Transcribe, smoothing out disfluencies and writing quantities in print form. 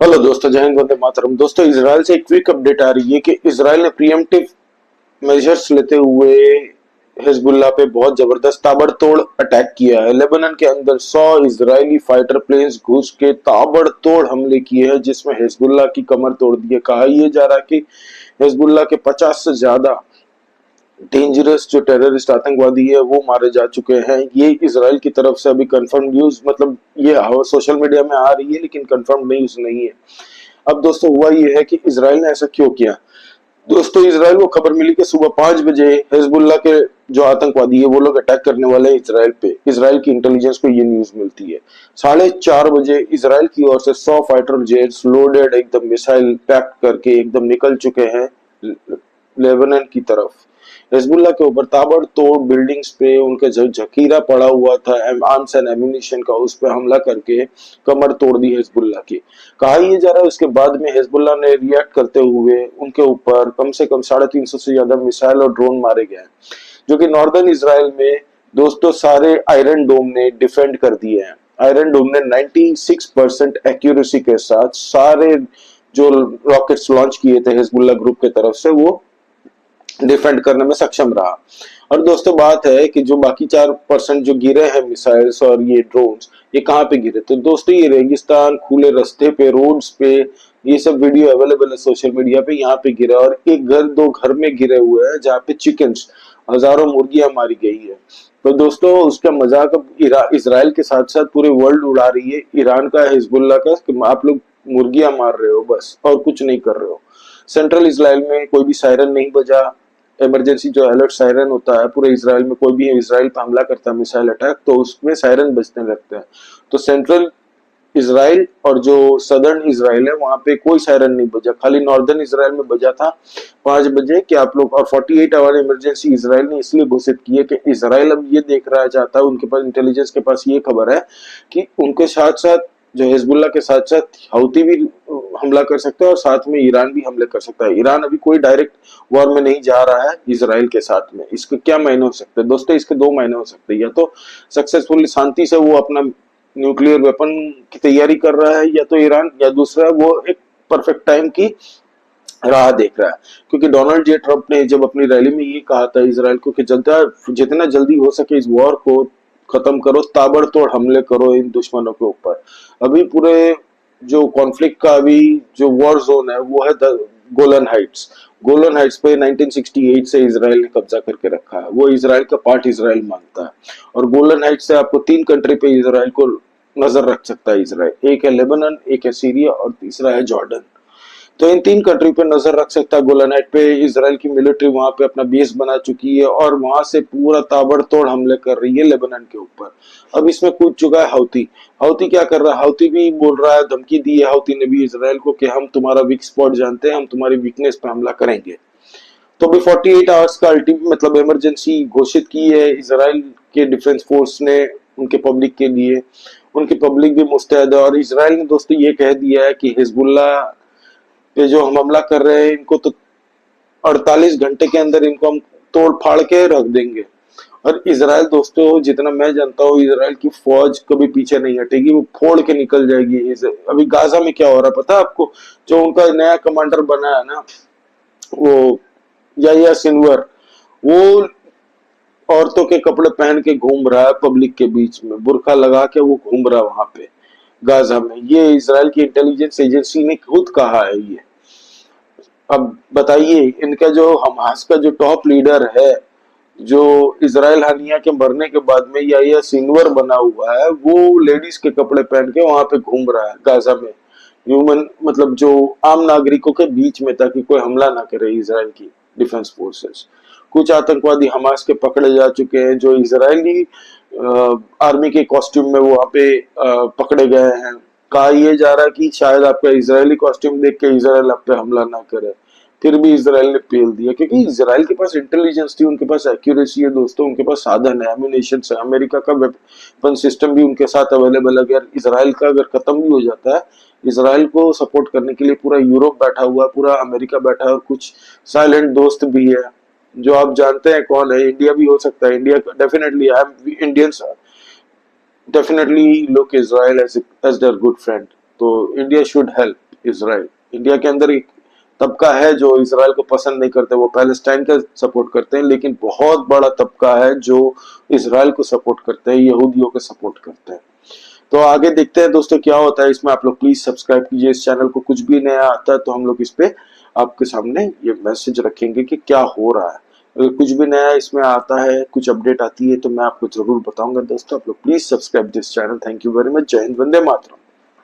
Hello दोस्तों, जय हिंद, वंदे मातरम। दोस्तों, इजराइल से एक क्विक अपडेट आ रही है कि इजराइल ने प्रीएम्प्टिव मेजर्स लेते हुए हिजबुल्लाह पे बहुत जबरदस्त ताबड़तोड़ अटैक किया है। लेबनान के अंदर 100 इजरायली फाइटर प्लेन्स घुस के ताबड़तोड़ हमले किए हैं, जिसमें हिजबुल्लाह की कमर तोड़ दी है। कहा यह जा रहा है कि हिजबुल्लाह के 50 से ज्यादा डेंजरस जो टेररिस्ट आतंकवादी है वो मारे जा चुके हैं। ये इजराइल की तरफ से अभी कंफर्म न्यूज, मतलब ये सोशल मीडिया में आ रही है लेकिन कंफर्म न्यूज नहीं है। अब दोस्तों, हुआ ये है कि इजराइल ने ऐसा क्यों किया। दोस्तों, इजराइल को खबर मिली कि सुबह 5 बजे हिजबुल्लाह के जो आतंकवादी है वो लोग अटैक करने वाले हैं इजराइल पे। इजराइल की इंटेलिजेंस को ये न्यूज मिलती है। 4:30 बजे इजराइल की ओर से 100 फाइटर जेट्स लोडेड एकदम मिसाइल पैक करके एकदम निकल चुके हैं लेबनान की तरफ। हिजबुल्लाह के ऊपर ताबड़तोड़ बिल्डिंग्स पे उनका जो जखीरा पड़ा हुआ था आर्म्स एंड एम्यूनिशन का, उस पर हमला करके कमर तोड़ दी हिजबुल्लाह की। कहा यह जा रहा है उसके बाद में हिजबुल्लाह ने रिएक्ट करते हुए उनके ऊपर कम से कम 350 से ज्यादा मिसाइल और ड्रोन मारे गए, जो कि नॉर्दर्न इसराइल में दोस्तों सारे आयरन डोम ने डिफेंड कर दिए हैं। आयरन डोम ने 96% एक्यूरेसी के साथ सारे जो रॉकेट्स लॉन्च किए थे हिजबुल्लाह ग्रुप के तरफ से वो डिफेंड करने में सक्षम रहा। और दोस्तों, बात है कि जो बाकी 4% जो गिरे हैं मिसाइल्स और ये ड्रोन्स, ये कहाँ पे गिरे? तो दोस्तों, ये रेगिस्तान, खुले रास्ते पे, रोड्स पे, ये सब वीडियो अवेलेबल है सोशल मीडिया पे। यहाँ पे गिरा और एक घर, दो घर में गिरे हुए हैं जहाँ पे चिकन्स, हजारों मुर्गियां मारी गई है। तो दोस्तों, उसका मजाक अब इसराइल के साथ साथ पूरे वर्ल्ड उड़ा रही है, ईरान का, हिजबुल्लाह का, कि आप लोग मुर्गियां मार रहे हो बस, और कुछ नहीं कर रहे हो। सेंट्रल इसराइल में कोई भी सायरन नहीं बजा। इमरजेंसी जो अलर्ट सायरन होता है पूरे इसराइल में, कोई भी इसराइल पर हमला करता है मिसाइल अटैक, तो उसमें सायरन बजने लगते हैं। तो सेंट्रल इसराइल और जो सदर्न इसराइल है वहां पे कोई सायरन नहीं बजा, खाली नॉर्दर्न इसराइल में बजा था 5 बजे कि आप लोग। और 48 आवर इमरजेंसी इसराइल ने इसलिए घोषित की है कि इसराइल अब ये देख रहा चाहता है, उनके पास इंटेलिजेंस के पास ये खबर है कि उनके साथ साथ जो हिजबुल्लाह के साथ साथ हौती भी हमला कर सकता है और साथ में ईरान भी हमले कर सकता है। ईरान अभी कोई डायरेक्ट वॉर में नहीं जा रहा है इसराइल के साथ में। इसके क्या मायने हो सकते हैं दोस्तों? इसके दो मायने हो सकते हैं, या तो सक्सेसफुली शांति से वो अपना न्यूक्लियर वेपन की तैयारी कर रहा है, या तो ईरान, या दूसरा वो एक परफेक्ट टाइम की राह देख रहा है। क्योंकि डोनाल्ड जे ट्रंप ने जब अपनी रैली में ये कहा था इसराइल को कि जितना जल्दी हो सके इस वॉर को खत्म करो, ताबड़तोड़ हमले करो इन दुश्मनों के ऊपर। अभी पूरे जो कॉन्फ्लिक्ट का अभी जो वॉर जोन है वो है गोलन हाइट्स। गोलन हाइट्स पे 1968 से इसराइल ने कब्जा करके रखा है, वो इसराइल का पार्ट इसराइल मानता है। और गोलन हाइट्स से आपको 3 कंट्री पे इसराइल को नजर रख सकता है इसराइल। एक है लेबनान, एक है सीरिया और तीसरा है जॉर्डन। तो इन 3 कंट्री पे नजर रख सकता है। गोलानाइट पे इसराइल की मिलिट्री वहां पे अपना बेस बना चुकी है और वहां से पूरा ताबड़तोड़ हमले कर रही है लेबनान के ऊपर। अब इसमें कूद चुका है हाउती। हाउती क्या कर रहा है? हाउती भी बोल रहा है, धमकी दी है हाउती ने भी इसराइल को कि हम तुम्हारा वीक स्पॉट जानते हैं, हम तुम्हारी वीकनेस पे हमला करेंगे। तो अभी 48 आवर्स का अल्टीमेट मतलब इमरजेंसी घोषित की है इसराइल के डिफेंस फोर्स ने उनके पब्लिक के लिए। उनकी पब्लिक भी मुस्तैद है और इसराइल ने दोस्तों ये कह दिया है कि हिजबुल्लाह पे जो हम हमला कर रहे हैं इनको तो 48 घंटे के अंदर इनको हम तोड़ फाड़ के रख देंगे। और इसराइल दोस्तों, जितना मैं जानता हूँ, इसराइल की फौज कभी पीछे नहीं हटेगी, वो फोड़ के निकल जाएगी। अभी गाजा में क्या हो रहा है पता है आपको? जो उनका नया कमांडर बना है ना, वो याया सिनवर, वो औरतों के कपड़े पहन के घूम रहा है पब्लिक के बीच में, बुरखा लगा के वो घूम रहा है वहां पे गाजा में। ये इसराइल की इंटेलिजेंस एजेंसी ने खुद कहा है ये। अब बताइए, इनका जो हमास का जो टॉप लीडर है, जो इजराइल हानिया के मरने के बाद में या सिनवर बना हुआ है, वो लेडीज के कपड़े पहन के वहां पे घूम रहा है गाजा में, ह्यूमन मतलब जो आम नागरिकों के बीच में, ताकि कोई हमला ना करे इजराइल की डिफेंस फोर्सेस। कुछ आतंकवादी हमास के पकड़े जा चुके हैं जो इजरायली आर्मी के कॉस्ट्यूम में वहां पे पकड़े गए हैं। कहा यह जा रहा है कि शायद आपका इजरायली कॉस्ट्यूम देख के इजराइल आप पे हमला ना करे। फिर भी इसराइल ने पेल दिया क्योंकि इसराइल के पास इंटेलिजेंस थी, उनके पास एक्यूरेसी है दोस्तों, उनके पास साधन है, एम्यूनेशन है, अमेरिका का वेपन सिस्टम भी उनके साथ अवेलेबल है। अगर इसराइल का अगर खत्म भी हो जाता है, इसराइल को सपोर्ट करने के लिए पूरा यूरोप बैठा हुआ है, पूरा अमेरिका बैठा है और कुछ साइलेंट दोस्त भी है जो आप जानते हैं कौन है। इंडिया भी हो सकता है। India definitely, I am Indians definitely look Israel as their good friend. तो India should help. Israel. India के अंदर एक तबका है जो इसराइल को पसंद नहीं करते, वो पैलेस्टाइन का सपोर्ट करते हैं, लेकिन बहुत बड़ा तबका है जो इसराइल को सपोर्ट करते हैं, यहूदियों को सपोर्ट करते हैं। तो आगे देखते हैं दोस्तों क्या होता है इसमें। आप लोग प्लीज सब्सक्राइब कीजिए इस चैनल को। कुछ भी नया आता है तो हम लोग इस पे आपके सामने ये मैसेज रखेंगे कि क्या हो रहा है। अगर कुछ भी नया इसमें आता है, कुछ अपडेट आती है तो मैं आपको जरूर बताऊंगा दोस्तों। आप लोग please subscribe this channel. Thank you very much. जय हिंद, वंदे मातरम।